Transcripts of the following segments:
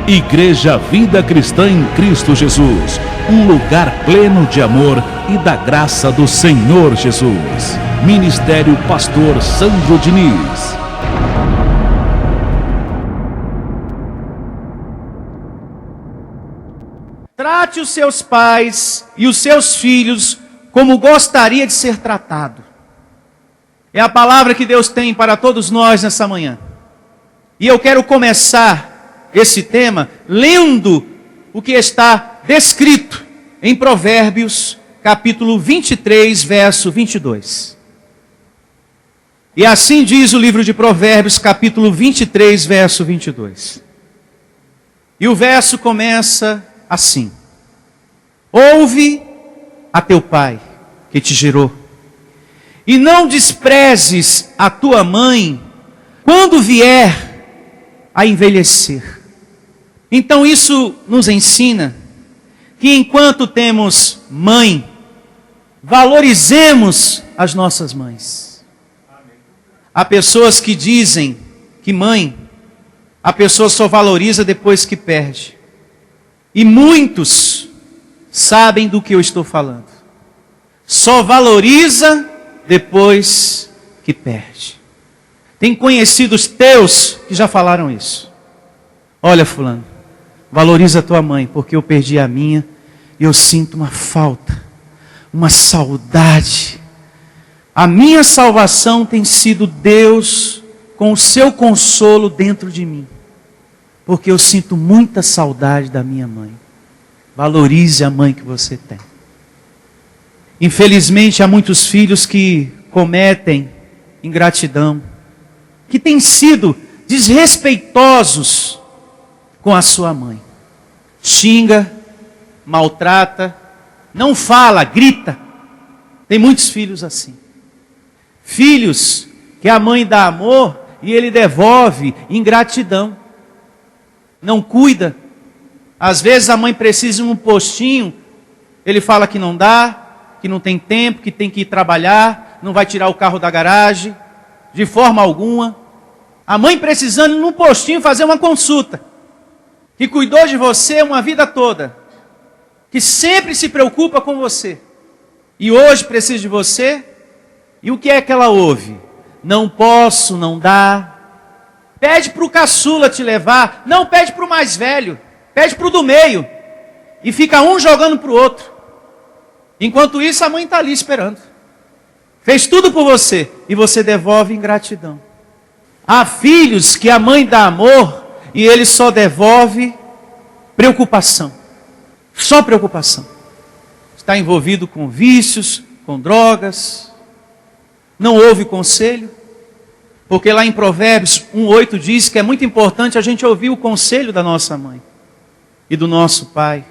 Igreja Vida Cristã em Cristo Jesus, um lugar pleno de amor e da graça do Senhor Jesus. Ministério Pastor Sandro Diniz. Trate os seus pais e os seus filhos como gostaria de ser tratado. É a palavra que Deus tem para todos nós nessa manhã. E eu quero começar esse tema lendo o que está descrito em Provérbios, capítulo 23, verso 22. E assim diz o livro de Provérbios, capítulo 23, verso 22. E o verso começa assim: ouve a teu pai que te gerou, e não desprezes a tua mãe quando vier a envelhecer. Então isso nos ensina que enquanto temos mãe, valorizemos as nossas mães. Há pessoas que dizem que mãe, a pessoa só valoriza depois que perde. E muitos sabem do que eu estou falando. Só valoriza depois que perde. Tem conhecidos teus que já falaram isso. Olha, fulano, valoriza a tua mãe, porque eu perdi a minha e eu sinto uma falta, uma saudade. A minha salvação tem sido Deus com o seu consolo dentro de mim, porque eu sinto muita saudade da minha mãe. Valorize a mãe que você tem. Infelizmente, há muitos filhos que cometem ingratidão, que têm sido desrespeitosos com a sua mãe. Xinga, maltrata, não fala, grita. Tem muitos filhos assim. Filhos que a mãe dá amor e ele devolve ingratidão. Não cuida. Às vezes a mãe precisa de um postinho, ele fala que não dá, que não tem tempo, que tem que ir trabalhar, não vai tirar o carro da garagem, de forma alguma. A mãe precisando ir num postinho fazer uma consulta, que cuidou de você uma vida toda, que sempre se preocupa com você, e hoje precisa de você, e o que é que ela ouve? Não posso, não dá. Pede para o caçula te levar, não pede para o mais velho, pede para o do meio, e fica um jogando para o outro. Enquanto isso a mãe está ali esperando. Fez tudo por você, e você devolve ingratidão. Há filhos que a mãe dá amor, e ele só devolve preocupação. Só preocupação. Está envolvido com vícios, com drogas, não ouve conselho. Porque lá em Provérbios 1:8 diz que é muito importante a gente ouvir o conselho da nossa mãe e do nosso pai.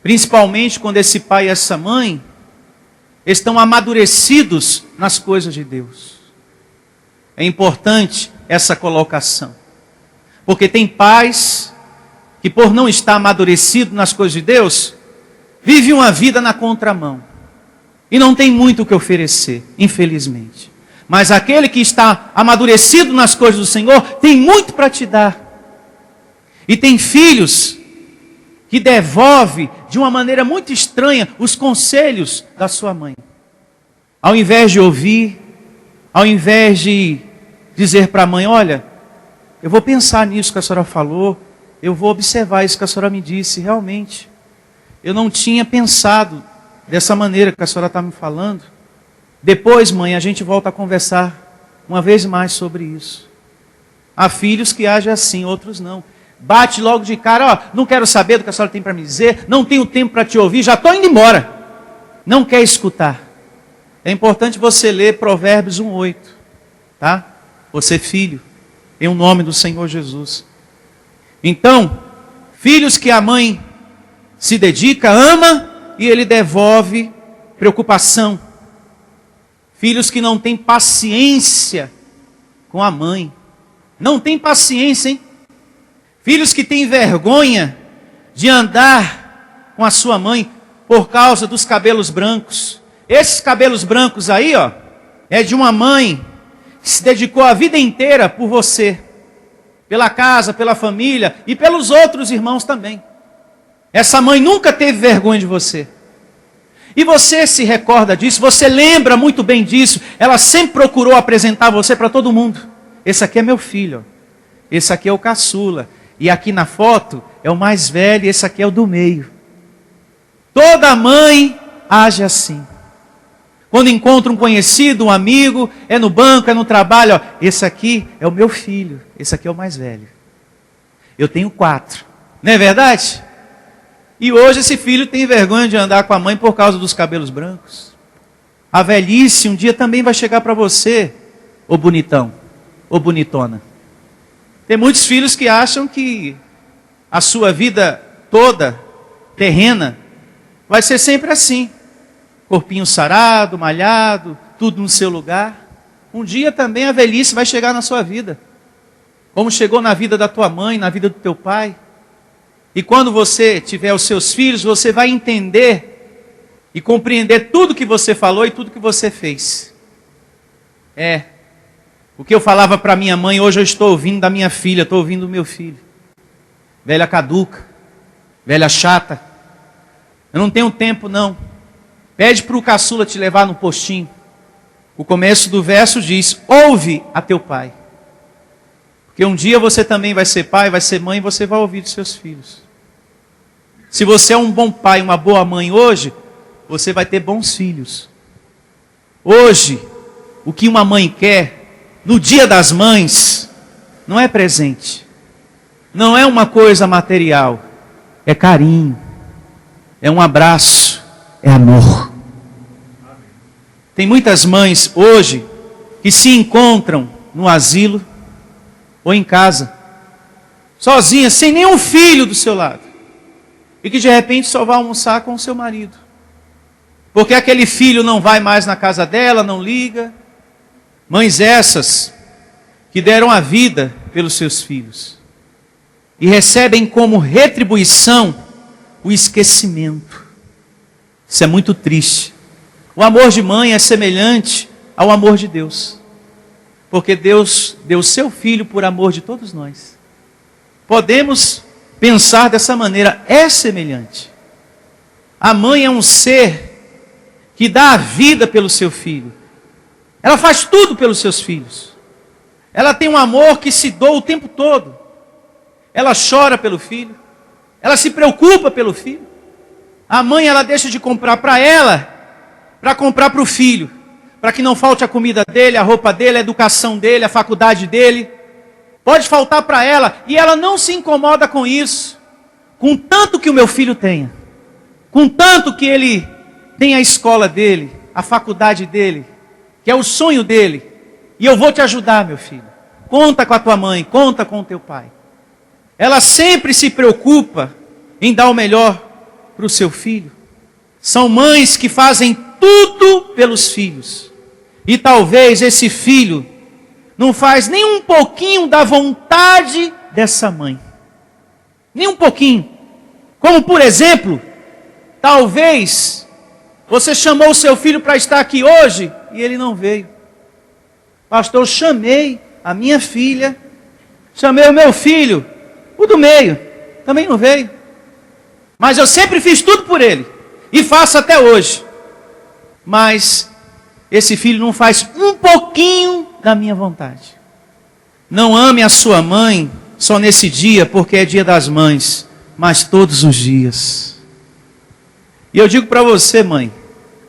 Principalmente quando esse pai e essa mãe estão amadurecidos nas coisas de Deus. É importante essa colocação. Porque tem pais que por não estar amadurecido nas coisas de Deus, vive uma vida na contramão. E não tem muito o que oferecer, infelizmente. Mas aquele que está amadurecido nas coisas do Senhor, tem muito para te dar. E tem filhos que devolve de uma maneira muito estranha os conselhos da sua mãe. Ao invés de ouvir, ao invés de dizer para a mãe, olha, eu vou pensar nisso que a senhora falou, eu vou observar isso que a senhora me disse, realmente. Eu não tinha pensado dessa maneira que a senhora está me falando. Depois, mãe, a gente volta a conversar uma vez mais sobre isso. Há filhos que agem assim, outros não. Bate logo de cara, ó, não quero saber do que a senhora tem para me dizer, não tenho tempo para te ouvir, já estou indo embora. Não quer escutar. É importante você ler Provérbios 1:8, tá? Você filho, em nome do Senhor Jesus. Então, filhos que a mãe se dedica, ama, e ele devolve preocupação. Filhos que não têm paciência com a mãe. Não tem paciência, hein? Filhos que têm vergonha de andar com a sua mãe por causa dos cabelos brancos. Esses cabelos brancos aí, ó, é de uma mãe que se dedicou a vida inteira por você. pela casa, pela família e pelos outros irmãos também. Essa mãe nunca teve vergonha de você. E você se recorda disso, você lembra muito bem disso. Ela sempre procurou apresentar você para todo mundo. Esse aqui é meu filho, esse aqui é o caçula. E aqui na foto é o mais velho e esse aqui é o do meio. Toda mãe age assim. Quando encontra um conhecido, um amigo, é no banco, é no trabalho, ó, esse aqui é o meu filho, esse aqui é o mais velho. Eu tenho 4, não é verdade? E hoje esse filho tem vergonha de andar com a mãe por causa dos cabelos brancos. A velhice um dia também vai chegar para você, ô bonitão, ô bonitona. Tem muitos filhos que acham que a sua vida toda, terrena, vai ser sempre assim. Corpinho sarado, malhado, tudo no seu lugar. Um dia também a velhice vai chegar na sua vida. Como chegou na vida da tua mãe, na vida do teu pai. E quando você tiver os seus filhos, você vai entender e compreender tudo que você falou e tudo que você fez. O que eu falava para minha mãe, hoje eu estou ouvindo da minha filha, estou ouvindo do meu filho. Velha caduca, velha chata. Eu não tenho tempo não. Pede para o caçula te levar no postinho. O começo do verso diz, ouve a teu pai. Porque um dia você também vai ser pai, vai ser mãe, e você vai ouvir dos seus filhos. Se você é um bom pai, uma boa mãe hoje, você vai ter bons filhos. Hoje, o que uma mãe quer, no dia das mães, não é presente. Não é uma coisa material. É carinho. É um abraço. É amor. Tem muitas mães hoje que se encontram no asilo ou em casa, sozinhas, sem nenhum filho do seu lado. E que de repente só vai almoçar com o seu marido. Porque aquele filho não vai mais na casa dela, não liga. Mães essas que deram a vida pelos seus filhos. E recebem como retribuição o esquecimento. Isso é muito triste. O amor de mãe é semelhante ao amor de Deus. Porque Deus deu seu Filho por amor de todos nós. Podemos pensar dessa maneira, é semelhante. A mãe é um ser que dá a vida pelo seu filho. Ela faz tudo pelos seus filhos. Ela tem um amor que se doa o tempo todo. Ela chora pelo filho. Ela se preocupa pelo filho. A mãe, ela deixa de comprar para ela, para comprar para o filho. Para que não falte a comida dele, a roupa dele, a educação dele, a faculdade dele. Pode faltar para ela, e ela não se incomoda com isso. Com tanto que o meu filho tenha. Com tanto que ele tenha a escola dele, a faculdade dele, que é o sonho dele. E eu vou te ajudar, meu filho. Conta com a tua mãe, conta com o teu pai. Ela sempre se preocupa em dar o melhor para o seu filho. São mães que fazem tudo pelos filhos. E talvez esse filho não faz nem um pouquinho da vontade dessa mãe. Nem um pouquinho. Como por exemplo, talvez você chamou o seu filho para estar aqui hoje e ele não veio. Pastor, eu chamei a minha filha, chamei o meu filho, o do meio, também não veio. Mas eu sempre fiz tudo por ele. E faço até hoje. Mas esse filho não faz um pouquinho da minha vontade. Não ame a sua mãe só nesse dia, porque é dia das mães, mas todos os dias. E eu digo para você, mãe,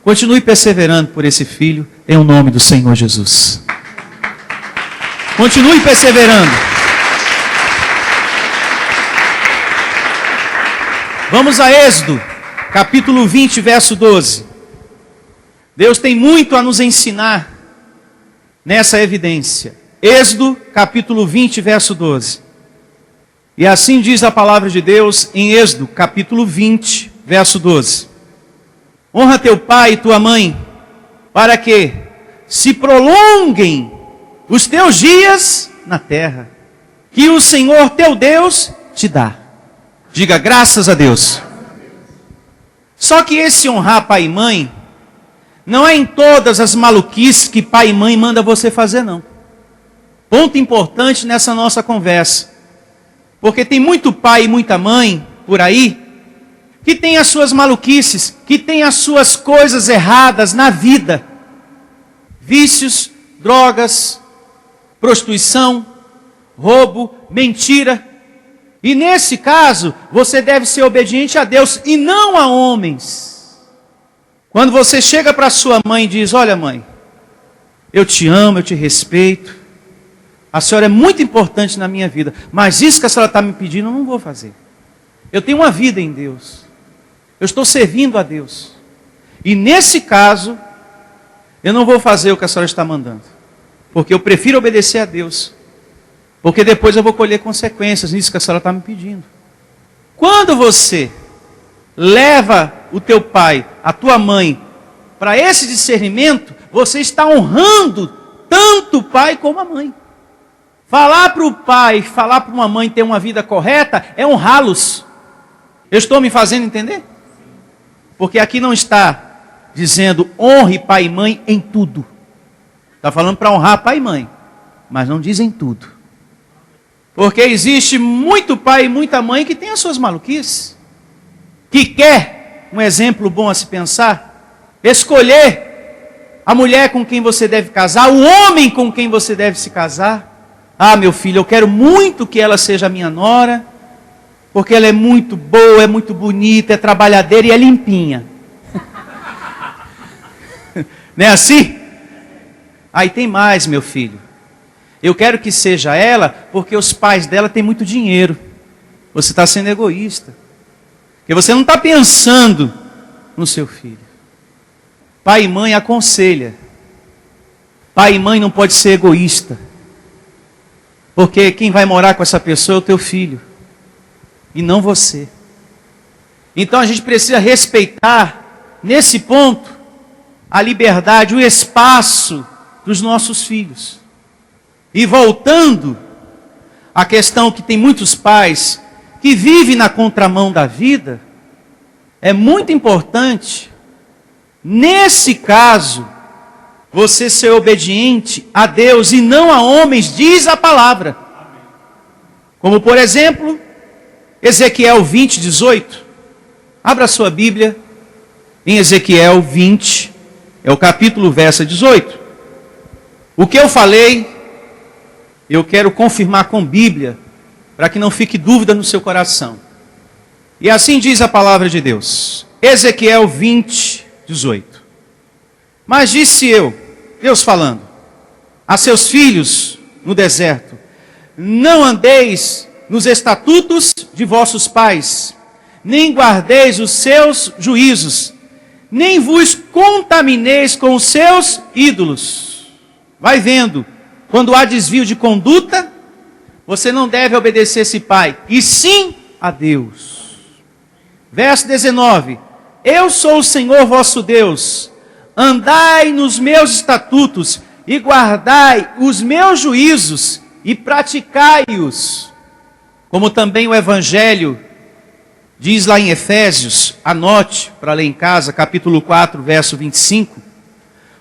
continue perseverando por esse filho, em o nome do Senhor Jesus. Continue perseverando. Vamos a Êxodo, capítulo 20, verso 12. Deus tem muito a nos ensinar nessa evidência. Êxodo, capítulo 20, verso 12. E assim diz a palavra de Deus em Êxodo, capítulo 20, verso 12. Honra teu pai e tua mãe, para que se prolonguem os teus dias na terra, que o Senhor teu Deus te dá. Diga graças a Deus. Só que esse honrar pai e mãe não é em todas as maluquices que pai e mãe manda você fazer, não. Ponto importante nessa nossa conversa. Porque tem muito pai e muita mãe por aí que tem as suas maluquices, que tem as suas coisas erradas na vida. Vícios, drogas, prostituição, roubo, mentira. E nesse caso, você deve ser obediente a Deus e não a homens. Quando você chega para sua mãe e diz: olha mãe, eu te amo, eu te respeito, a senhora é muito importante na minha vida, mas isso que a senhora está me pedindo eu não vou fazer. Eu tenho uma vida em Deus, eu estou servindo a Deus, e nesse caso, eu não vou fazer o que a senhora está mandando, porque eu prefiro obedecer a Deus, porque depois eu vou colher consequências nisso que a senhora está me pedindo. Quando você leva o teu pai, a tua mãe, para esse discernimento, você está honrando tanto o pai como a mãe. Falar para o pai, falar para uma mãe ter uma vida correta, é honrá-los. Eu estou me fazendo entender? Porque aqui não está dizendo honre pai e mãe em tudo. Está falando para honrar pai e mãe, mas não diz em tudo. Porque existe muito pai e muita mãe que tem as suas maluquices, que quer, um exemplo bom a se pensar, escolher a mulher com quem você deve casar, o homem com quem você deve se casar. Ah, meu filho, eu quero muito que ela seja minha nora, porque ela é muito boa, é muito bonita, é trabalhadeira e é limpinha. Não é assim? Aí tem mais, meu filho. Eu quero que seja ela, porque os pais dela têm muito dinheiro. Você está sendo egoísta. Porque você não está pensando no seu filho. Pai e mãe aconselha. Pai e mãe não pode ser egoísta. Porque quem vai morar com essa pessoa é o teu filho. E não você. Então a gente precisa respeitar, nesse ponto, a liberdade, o espaço dos nossos filhos. E voltando à questão que tem muitos pais que vivem na contramão da vida, é muito importante, nesse caso, você ser obediente a Deus e não a homens, diz a palavra. Como por exemplo, Ezequiel 20, 18. Abra sua Bíblia em Ezequiel 20, é o capítulo, verso 18. O que eu falei, eu quero confirmar com Bíblia, para que não fique dúvida no seu coração. E assim diz a palavra de Deus. Ezequiel 20, 18. Mas disse eu, Deus falando, a seus filhos no deserto: não andeis nos estatutos de vossos pais, nem guardeis os seus juízos, nem vos contamineis com os seus ídolos. Vai vendo, quando há desvio de conduta, você não deve obedecer esse pai, e sim a Deus. Verso 19. Eu sou o Senhor vosso Deus, andai nos meus estatutos, e guardai os meus juízos, e praticai-os. Como também o Evangelho diz lá em Efésios, anote para ler em casa, capítulo 4, verso 25.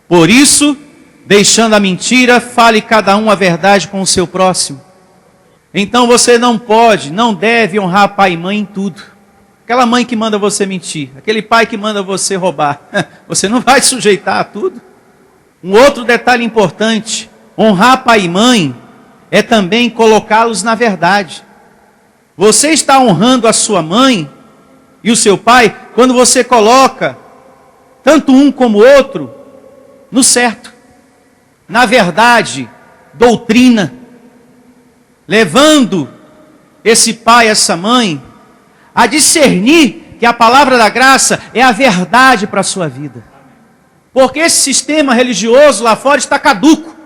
Por isso, deixando a mentira, fale cada um a verdade com o seu próximo. Então você não pode, não deve honrar pai e mãe em tudo. Aquela mãe que manda você mentir, aquele pai que manda você roubar, você não vai sujeitar a tudo. Um outro detalhe importante, honrar pai e mãe é também colocá-los na verdade. Você está honrando a sua mãe e o seu pai quando você coloca tanto um como o outro no certo, na verdade, doutrina, levando esse pai, essa mãe, a discernir que a palavra da graça é a verdade para a sua vida. Porque esse sistema religioso lá fora está caduco.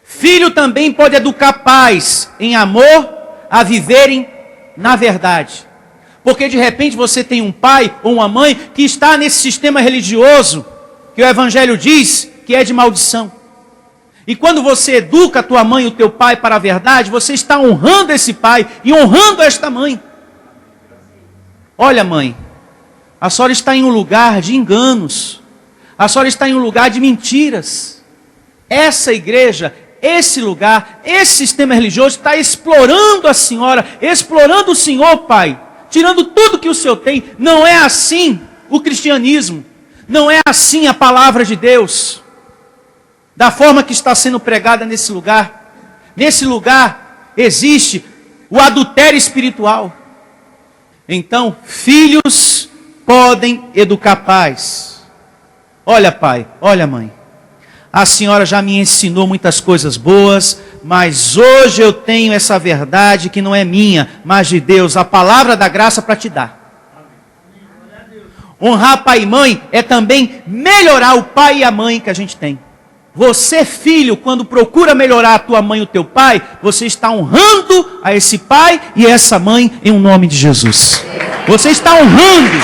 Filho também pode educar pais em amor a viverem na verdade. Porque de repente você tem um pai ou uma mãe que está nesse sistema religioso, que o Evangelho diz que é de maldição. E quando você educa a tua mãe e o teu pai para a verdade, você está honrando esse pai e honrando esta mãe. Olha, mãe, a senhora está em um lugar de enganos. A senhora está em um lugar de mentiras. Essa igreja esse lugar, esse sistema religioso está explorando a senhora, explorando o senhor, pai, tirando tudo que o senhor tem. Não é assim o cristianismo, não é assim a palavra de Deus, da forma que está sendo pregada nesse lugar. Nesse lugar existe o adultério espiritual. Então, filhos podem educar pais. Olha, pai, olha, mãe, a senhora já me ensinou muitas coisas boas, mas hoje eu tenho essa verdade que não é minha, mas de Deus, a palavra da graça para te dar. Honrar pai e mãe é também melhorar o pai e a mãe que a gente tem. Você, filho, quando procura melhorar a tua mãe e o teu pai, você está honrando a esse pai e essa mãe em um nome de Jesus. Você está honrando.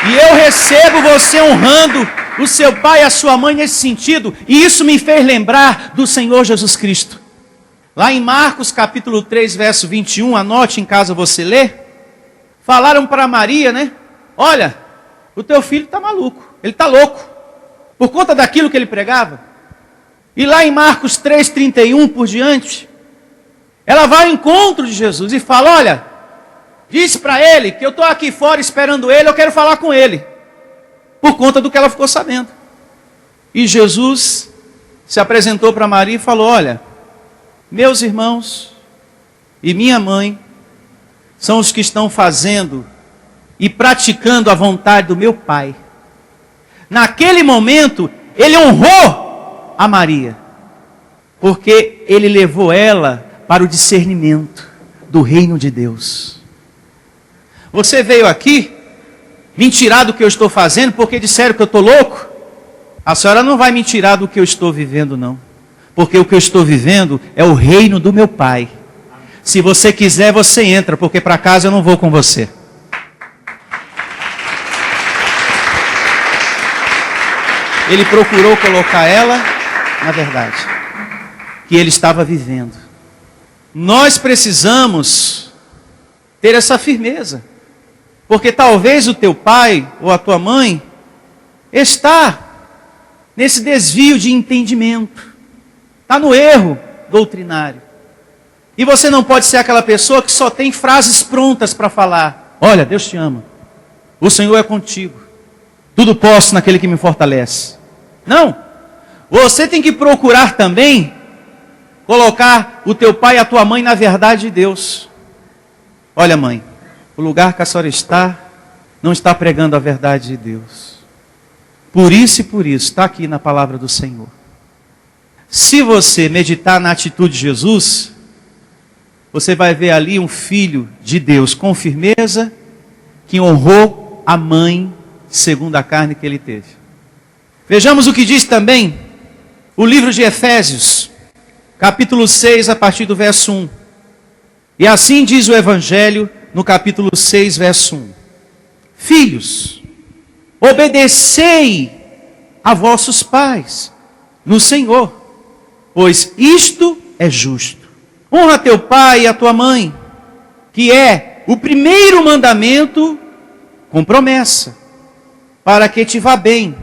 E eu recebo você honrando o seu pai e a sua mãe nesse sentido. E isso me fez lembrar do Senhor Jesus Cristo. Lá em Marcos capítulo 3, verso 21, anote em casa você lê. Falaram para Maria, né? Olha, o teu filho está maluco. Ele está louco. Por conta daquilo que ele pregava. E lá em Marcos 3, 31 por diante, ela vai ao encontro de Jesus e fala, olha, disse para ele que eu estou aqui fora esperando ele, eu quero falar com ele. Por conta do que ela ficou sabendo. E Jesus se apresentou para Maria e falou, olha, meus irmãos e minha mãe são os que estão fazendo e praticando a vontade do meu Pai. Naquele momento, ele honrou a Maria, porque ele levou ela para o discernimento do reino de Deus. Você veio aqui me tirar do que eu estou fazendo porque disseram que eu estou louco? A senhora não vai me tirar do que eu estou vivendo, não. Porque o que eu estou vivendo é o reino do meu Pai. Se você quiser, você entra, porque para casa eu não vou com você. Ele procurou colocar ela na verdade que ele estava vivendo. Nós precisamos ter essa firmeza. Porque talvez o teu pai ou a tua mãe está nesse desvio de entendimento. Está no erro doutrinário. E você não pode ser aquela pessoa que só tem frases prontas para falar. Olha, Deus te ama. O Senhor é contigo. Tudo posso naquele que me fortalece. Não. Você tem que procurar também colocar o teu pai e a tua mãe na verdade de Deus. Olha, mãe, o lugar que a senhora está, não está pregando a verdade de Deus. Por isso e por isso, está aqui na palavra do Senhor. Se você meditar na atitude de Jesus, você vai ver ali um filho de Deus com firmeza, que honrou a mãe segundo a carne que ele teve. Vejamos o que diz também o livro de Efésios, capítulo 6, a partir do verso 1. E assim diz o Evangelho no capítulo 6, verso 1. Filhos, obedecei a vossos pais no Senhor, pois isto é justo. Honra teu pai e a tua mãe, que é o primeiro mandamento com promessa, para que te vá bem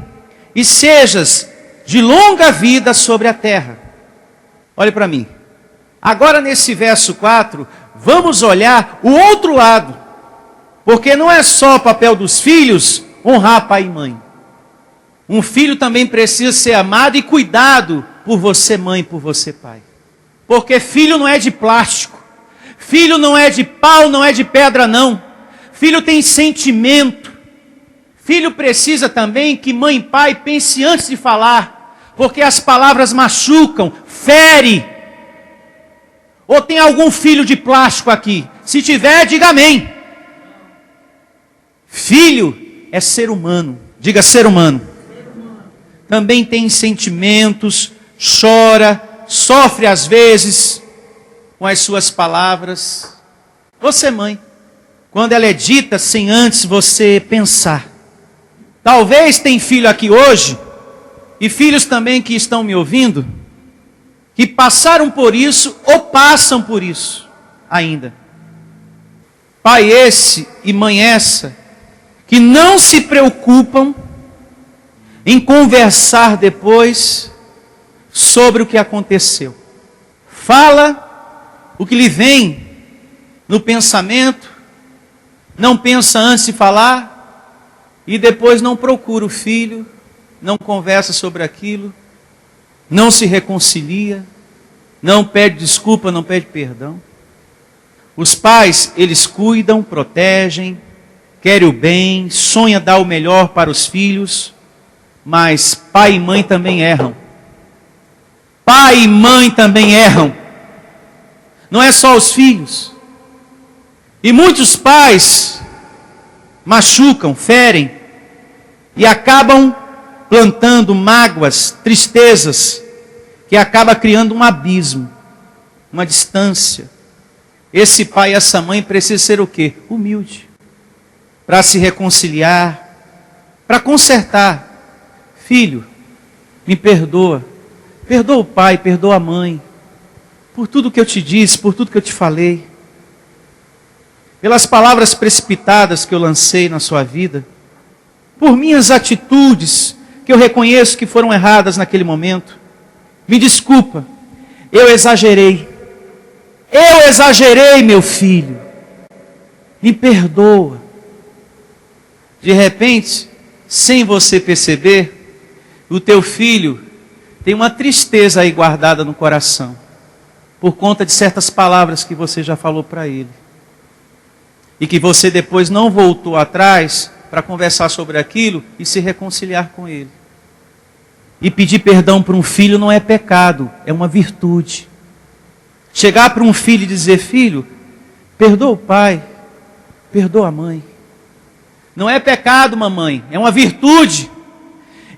e sejas de longa vida sobre a terra. Olhe para mim. Agora nesse verso 4, vamos olhar o outro lado. Porque não é só o papel dos filhos honrar pai e mãe. Um filho também precisa ser amado e cuidado por você mãe, por você pai. Porque filho não é de plástico. Filho não é de pau, não é de pedra não. Filho tem sentimento. Filho precisa também que mãe e pai pense antes de falar. Porque as palavras machucam, fere. Ou tem algum filho de plástico aqui? Se tiver, diga amém. Filho é ser humano. Diga ser humano. Também tem sentimentos, chora, sofre às vezes com as suas palavras. Você, mãe, quando ela é dita sem antes você pensar. Talvez tem filho aqui hoje, e filhos também que estão me ouvindo, que passaram por isso ou passam por isso ainda. Pai esse e mãe essa, que não se preocupam em conversar depois sobre o que aconteceu. Fala o que lhe vem no pensamento, não pensa antes de falar, e depois não procura o filho, não conversa sobre aquilo, não se reconcilia, não pede desculpa, não pede perdão. Os pais, eles cuidam, protegem, querem o bem, sonham dar o melhor para os filhos, mas pai e mãe também erram. Pai e mãe também erram. Não é só os filhos. E muitos pais machucam, ferem e acabam plantando mágoas, tristezas, que acaba criando um abismo, uma distância. Esse pai e essa mãe precisam ser o quê? Humilde. Para se reconciliar, para consertar. Filho, me perdoa. Perdoa o pai, perdoa a mãe. Por tudo que eu te disse, por tudo que eu te falei. Pelas palavras precipitadas que eu lancei na sua vida. Por minhas atitudes, que eu reconheço que foram erradas naquele momento. Me desculpa, eu exagerei. Eu exagerei, meu filho. Me perdoa. De repente, sem você perceber, o teu filho tem uma tristeza aí guardada no coração, por conta de certas palavras que você já falou para ele. E que você depois não voltou atrás para conversar sobre aquilo e se reconciliar com ele. E pedir perdão para um filho não é pecado, é uma virtude. Chegar para um filho e dizer: filho, perdoa o pai, perdoa a mãe. Não é pecado, mamãe, é uma virtude.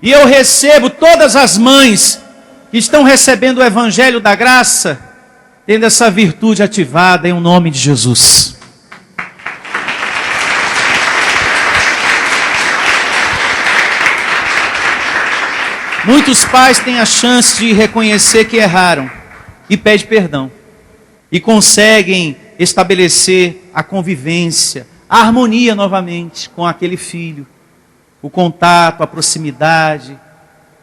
E eu recebo todas as mães que estão recebendo o Evangelho da Graça, tendo essa virtude ativada em nome de Jesus. Muitos pais têm a chance de reconhecer que erraram e pedem perdão. E conseguem estabelecer a convivência, a harmonia novamente com aquele filho. O contato, a proximidade.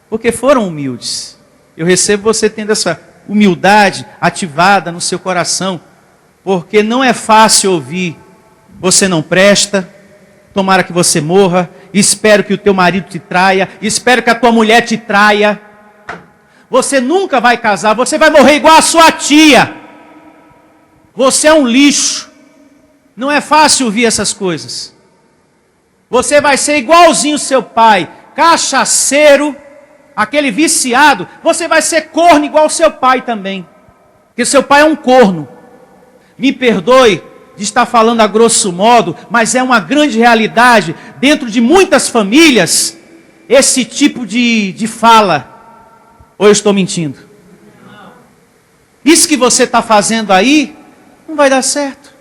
Porque foram humildes. Eu recebo você tendo essa humildade ativada no seu coração. Porque não é fácil ouvir: você não presta, tomara que você morra, espero que o teu marido te traia, espero que a tua mulher te traia. Você nunca vai casar, você vai morrer igual a sua tia. Você é um lixo. Não é fácil ouvir essas coisas. Você vai ser igualzinho seu pai, cachaceiro, aquele viciado. Você vai ser corno igual seu pai também. Porque seu pai é um corno. Me perdoe de estar falando a grosso modo, mas é uma grande realidade dentro de muitas famílias, esse tipo de fala. Ou eu estou mentindo? Isso que você está fazendo aí, não vai dar certo.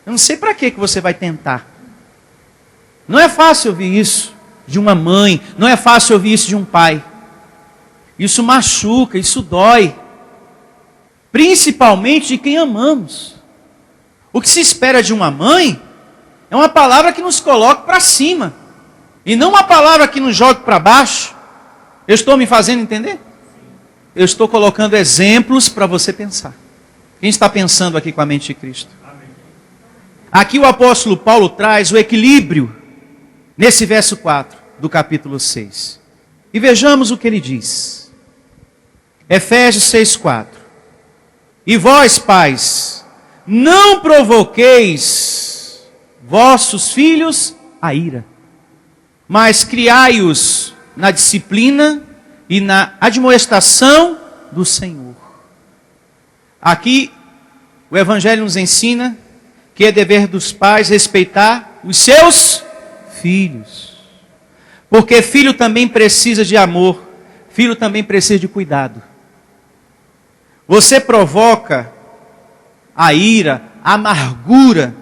Eu não sei para que você vai tentar. Não é fácil ouvir isso de uma mãe, não é fácil ouvir isso de um pai. Isso machuca, isso dói. Principalmente de quem amamos. O que se espera de uma mãe é uma palavra que nos coloque para cima. E não uma palavra que nos jogue para baixo. Eu estou me fazendo entender? Eu estou colocando exemplos para você pensar. Quem está pensando aqui com a mente de Cristo? Aqui o apóstolo Paulo traz o equilíbrio nesse verso 4 do capítulo 6. E vejamos o que ele diz. Efésios 6:4. E vós, pais, não provoqueis vossos filhos a ira, mas criai-os na disciplina e na admoestação do Senhor. Aqui o Evangelho nos ensina que é dever dos pais respeitar os seus filhos. Porque filho também precisa de amor, filho também precisa de cuidado. Você provoca a ira, a amargura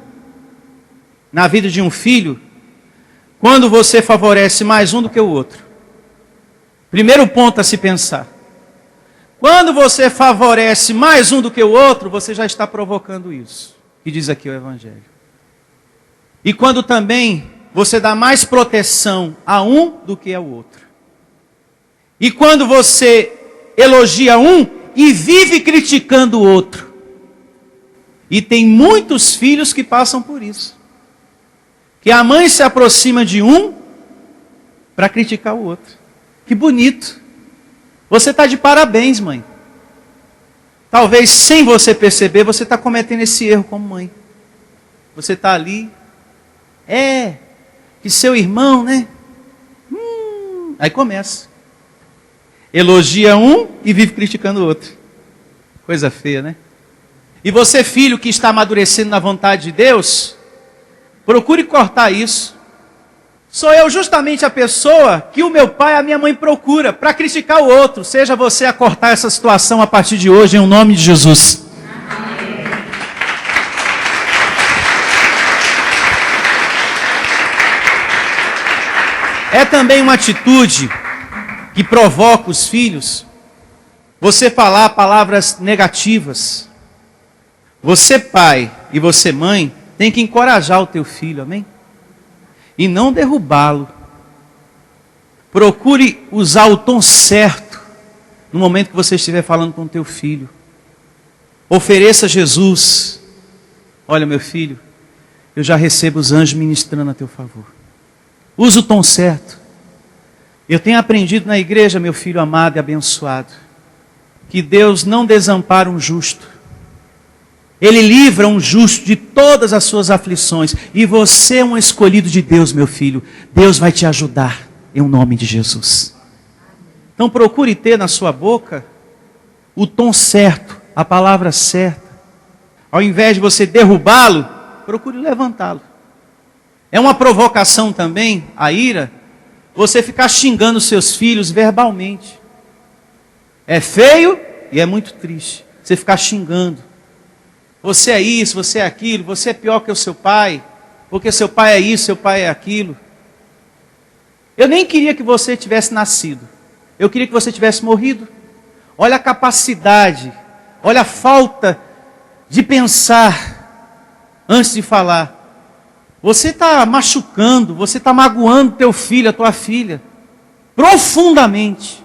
na vida de um filho quando você favorece mais um do que o outro. Primeiro ponto a se pensar. Quando você favorece mais um do que o outro, você já está provocando isso, que diz aqui o Evangelho. E quando também você dá mais proteção a um do que ao outro. E quando você elogia um e vive criticando o outro. E tem muitos filhos que passam por isso. Que a mãe se aproxima de um para criticar o outro. Que bonito. Você está de parabéns, mãe. Talvez sem você perceber, você está cometendo esse erro como mãe. Você está ali. Que seu irmão, né? Aí começa. Elogia um e vive criticando o outro. Coisa feia, né? E você, filho que está amadurecendo na vontade de Deus, procure cortar isso. Sou eu justamente a pessoa que o meu pai e a minha mãe procura para criticar o outro. Seja você a cortar essa situação a partir de hoje, em nome de Jesus. É também uma atitude que provoca os filhos você falar palavras negativas. Você, pai, e você, mãe, tem que encorajar o teu filho, amém? E não derrubá-lo. Procure usar o tom certo no momento que você estiver falando com o teu filho. Ofereça Jesus. Olha, meu filho, eu já recebo os anjos ministrando a teu favor. Use o tom certo. Eu tenho aprendido na igreja, meu filho amado e abençoado, que Deus não desampara um justo. Ele livra um justo de todas as suas aflições. E você é um escolhido de Deus, meu filho. Deus vai te ajudar, em nome de Jesus. Então procure ter na sua boca o tom certo, a palavra certa. Ao invés de você derrubá-lo, procure levantá-lo. É uma provocação também, a ira, você ficar xingando seus filhos verbalmente. É feio e é muito triste. Você ficar xingando. Você é isso, você é aquilo, você é pior que o seu pai, porque seu pai é isso, seu pai é aquilo. Eu nem queria que você tivesse nascido. Eu queria que você tivesse morrido. Olha a capacidade, olha a falta de pensar antes de falar. Você está machucando, você está magoando teu filho, a tua filha, profundamente.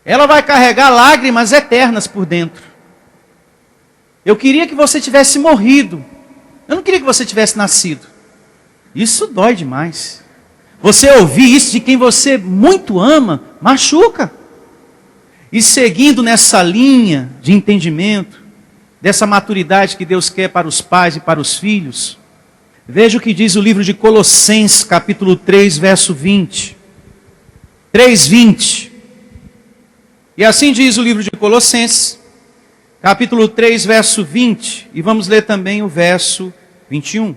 Ela vai carregar lágrimas eternas por dentro. Eu queria que você tivesse morrido. Eu não queria que você tivesse nascido. Isso dói demais. Você ouvir isso de quem você muito ama, machuca. E seguindo nessa linha de entendimento, dessa maturidade que Deus quer para os pais e para os filhos, veja o que diz o livro de Colossenses, capítulo 3, verso 20. 3:20. E assim diz o livro de Colossenses, capítulo 3, verso 20. E vamos ler também o verso 21.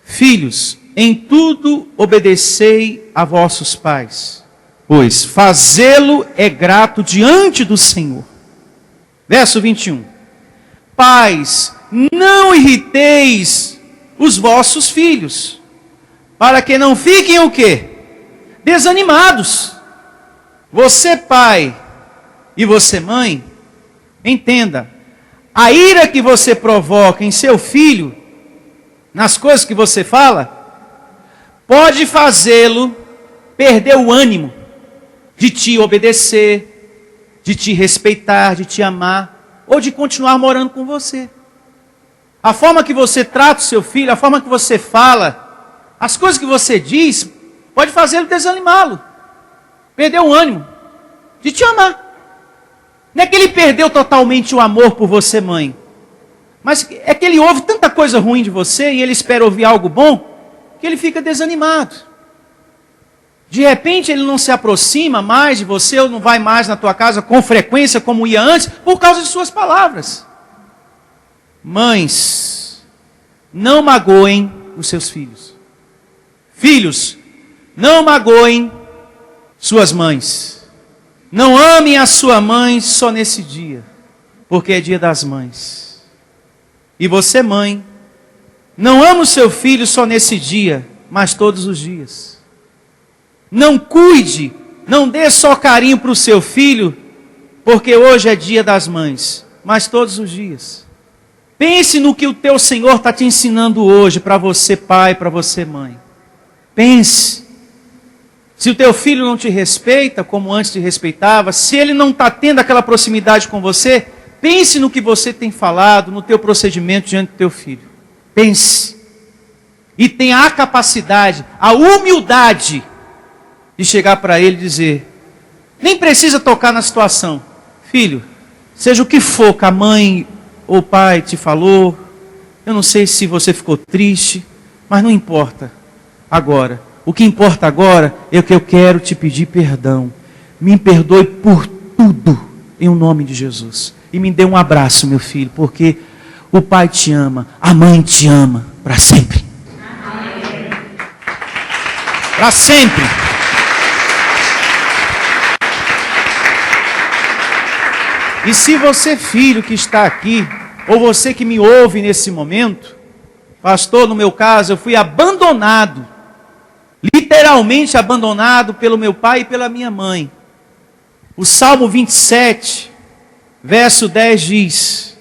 Filhos, em tudo obedecei a vossos pais, pois fazê-lo é grato diante do Senhor. Verso 21. Pais, não irriteis os vossos filhos, para que não fiquem o quê? Desanimados. Você, pai, e você, mãe, entenda, a ira que você provoca em seu filho, nas coisas que você fala, pode fazê-lo perder o ânimo de te obedecer, de te respeitar, de te amar, ou de continuar morando com você. A forma que você trata o seu filho, a forma que você fala, as coisas que você diz, pode fazê-lo desanimá-lo, perder o ânimo de te amar. Não é que ele perdeu totalmente o amor por você, mãe, mas é que ele ouve tanta coisa ruim de você e ele espera ouvir algo bom, que ele fica desanimado. De repente ele não se aproxima mais de você, ou não vai mais na tua casa com frequência como ia antes, por causa de suas palavras. Mães, não magoem os seus filhos. Filhos, não magoem suas mães. Não amem a sua mãe só nesse dia, porque é dia das mães. E você, mãe, não ama o seu filho só nesse dia, mas todos os dias. Não cuide, não dê só carinho para o seu filho, porque hoje é dia das mães, mas todos os dias. Pense no que o teu Senhor está te ensinando hoje, para você pai, para você mãe. Pense. Se o teu filho não te respeita como antes te respeitava, se ele não está tendo aquela proximidade com você, pense no que você tem falado, no teu procedimento diante do teu filho. Pense. E tenha a capacidade, a humildade de chegar para ele e dizer, nem precisa tocar na situação. Filho, seja o que for que a mãe ou o pai te falou, eu não sei se você ficou triste, mas não importa agora. O que importa agora é que eu quero te pedir perdão. Me perdoe por tudo, em nome de Jesus. E me dê um abraço, meu filho, porque o pai te ama, a mãe te ama, para sempre. Para sempre. E se você, filho que está aqui, ou você que me ouve nesse momento, pastor, no meu caso, eu fui abandonado, literalmente abandonado pelo meu pai e pela minha mãe. O Salmo 27, verso 10 diz,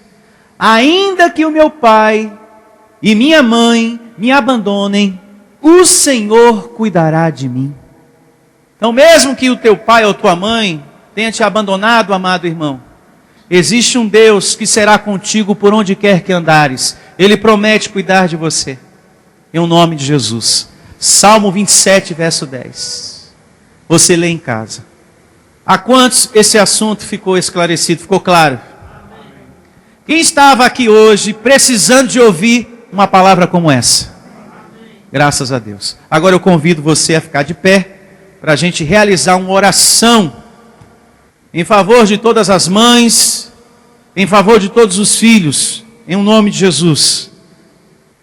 ainda que o meu pai e minha mãe me abandonem, o Senhor cuidará de mim. Então mesmo que o teu pai ou tua mãe tenha te abandonado, amado irmão, existe um Deus que será contigo por onde quer que andares. Ele promete cuidar de você. Em nome de Jesus. Salmo 27, verso 10. Você lê em casa. A quantos esse assunto ficou esclarecido? Ficou claro? Quem estava aqui hoje precisando de ouvir uma palavra como essa? Graças a Deus. Agora eu convido você a ficar de pé para a gente realizar uma oração em favor de todas as mães, em favor de todos os filhos, em nome de Jesus,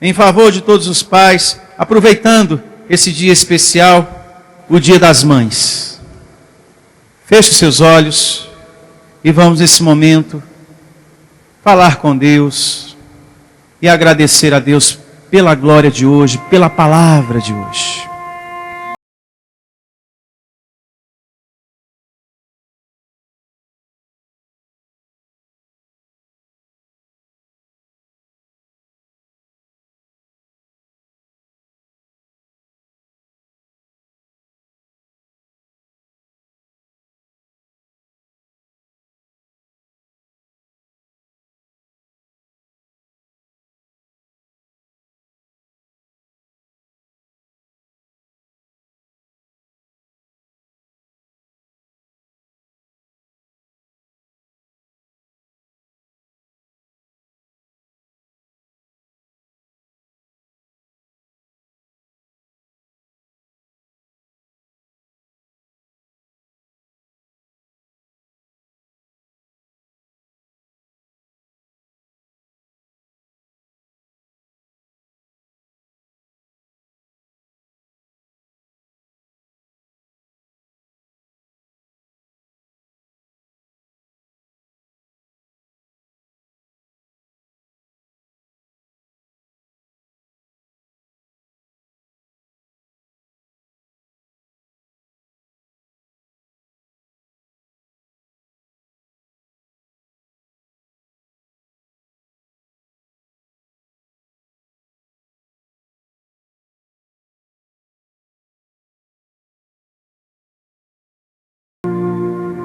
em favor de todos os pais, aproveitando esse dia especial, o Dia das Mães. Feche seus olhos e vamos nesse momento falar com Deus e agradecer a Deus pela glória de hoje, pela palavra de hoje.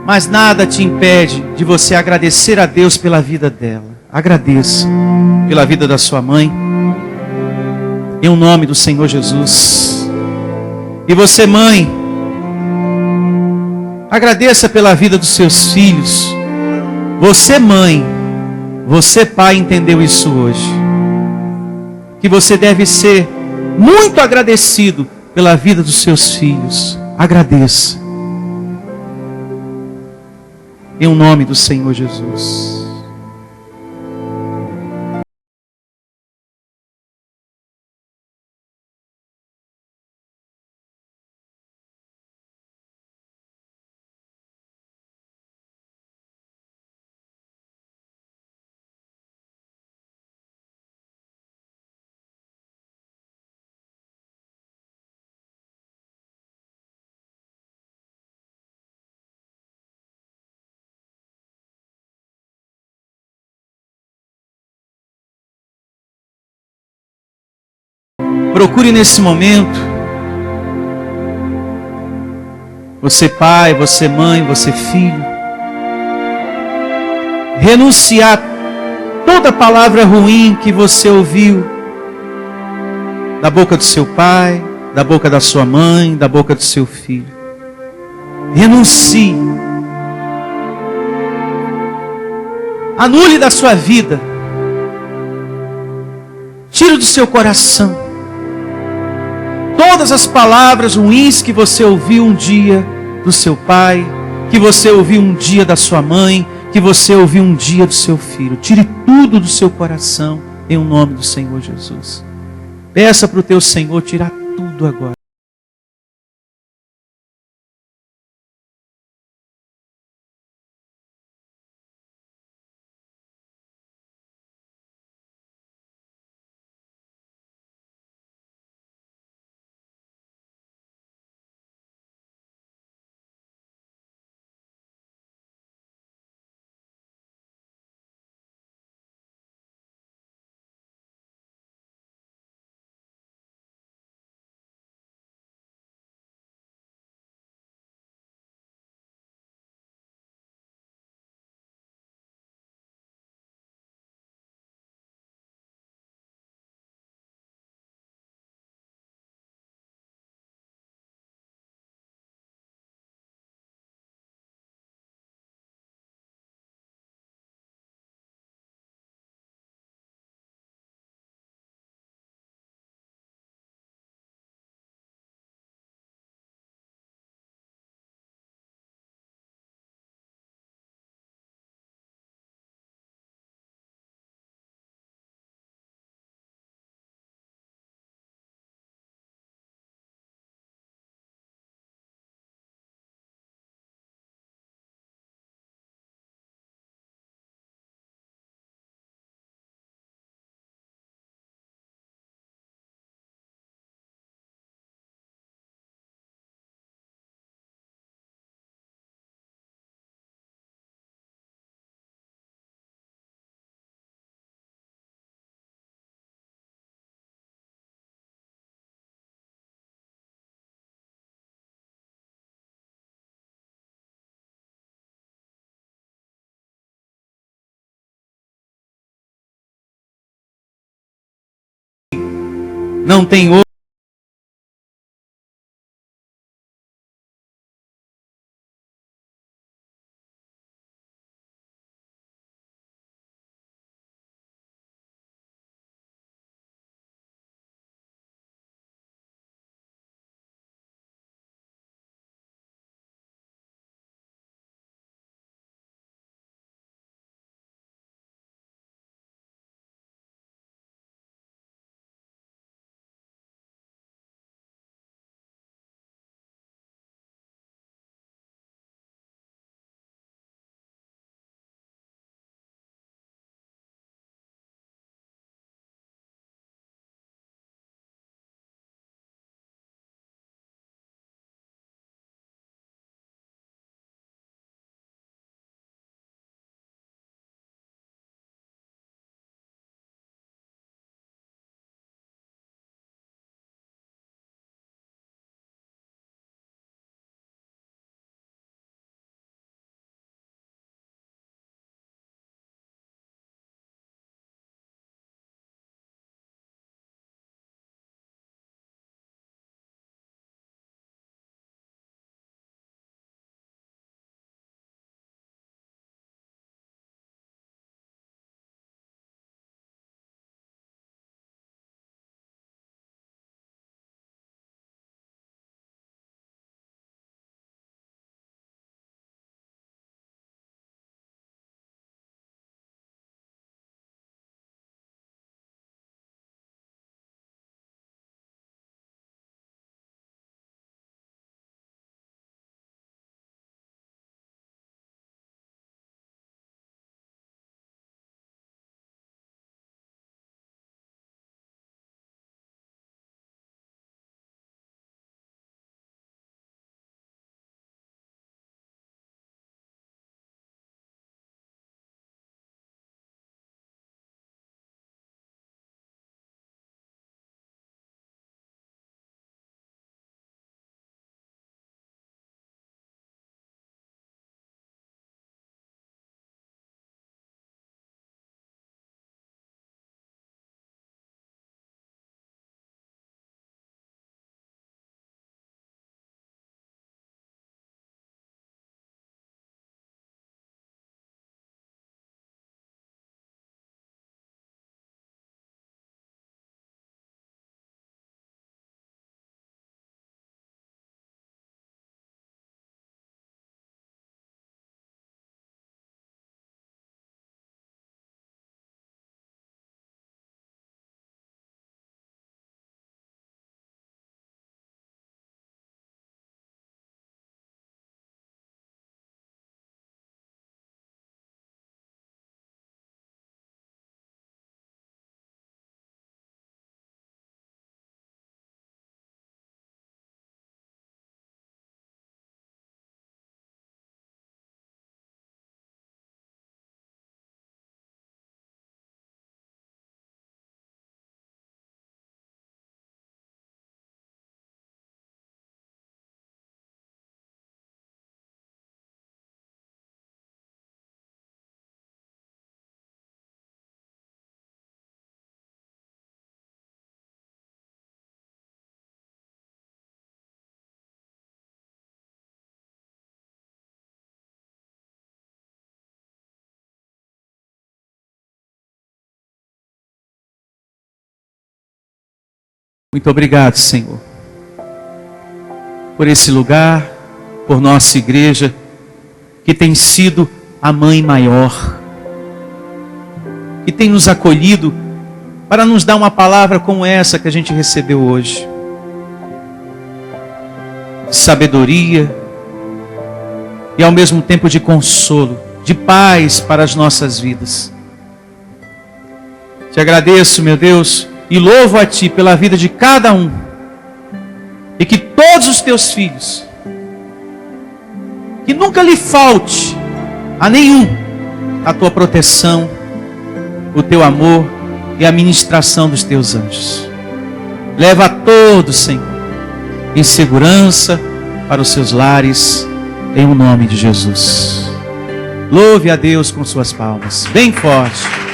Mas nada te impede de você agradecer a Deus pela vida dela. Agradeça pela vida da sua mãe, em nome do Senhor Jesus. E você, mãe, agradeça pela vida dos seus filhos. Você, mãe, você, pai, entendeu isso hoje. Que você deve ser muito agradecido pela vida dos seus filhos. Agradeça. Em nome do Senhor Jesus. Procure nesse momento Você pai, você mãe, você filho. Renunciar toda palavra ruim que você ouviu da boca do seu pai, da boca da sua mãe, da boca do seu filho. Renuncie. Anule da sua vida. Tire do seu coração todas as palavras ruins que você ouviu um dia do seu pai, que você ouviu um dia da sua mãe, que você ouviu um dia do seu filho. Tire tudo do seu coração em nome do Senhor Jesus. Peça para o teu Senhor tirar tudo agora. Não tem outro. Muito obrigado, Senhor, por esse lugar, por nossa igreja, que tem sido a mãe maior, que tem nos acolhido para nos dar uma palavra como essa que a gente recebeu hoje. De sabedoria e ao mesmo tempo de consolo, de paz para as nossas vidas. Te agradeço, meu Deus, e louvo a Ti pela vida de cada um, e que todos os Teus filhos, que nunca lhe falte a nenhum a Tua proteção, o Teu amor e a ministração dos Teus anjos. Leva a todos, Senhor, em segurança para os seus lares, em o nome de Jesus. Louve a Deus com suas palmas, bem forte.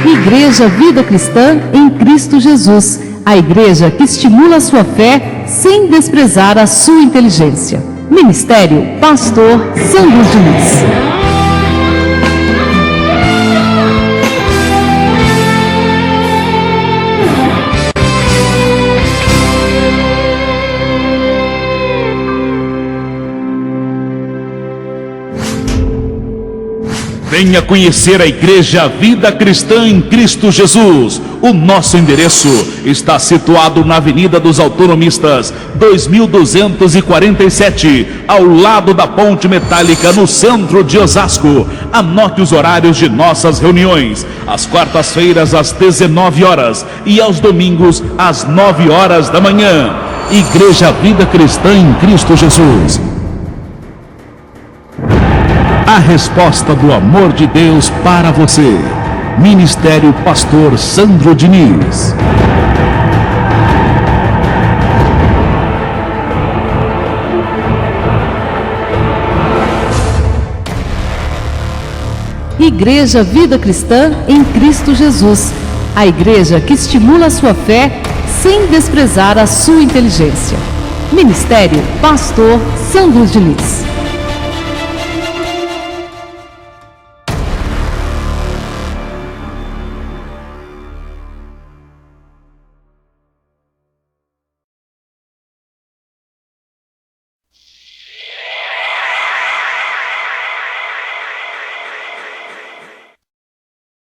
Igreja Vida Cristã em Cristo Jesus, a igreja que estimula a sua fé sem desprezar a sua inteligência. Ministério Pastor Sandro Diniz. Venha conhecer a Igreja Vida Cristã em Cristo Jesus. O nosso endereço está situado na Avenida dos Autonomistas, 2247, ao lado da Ponte Metálica, no centro de Osasco. Anote os horários de nossas reuniões: às quartas-feiras às 19 horas e aos domingos às 9 horas da manhã. Igreja Vida Cristã em Cristo Jesus. A resposta do amor de Deus para você. Ministério Pastor Sandro Diniz. Igreja Vida Cristã em Cristo Jesus, a igreja que estimula a sua fé sem desprezar a sua inteligência. Ministério Pastor Sandro Diniz.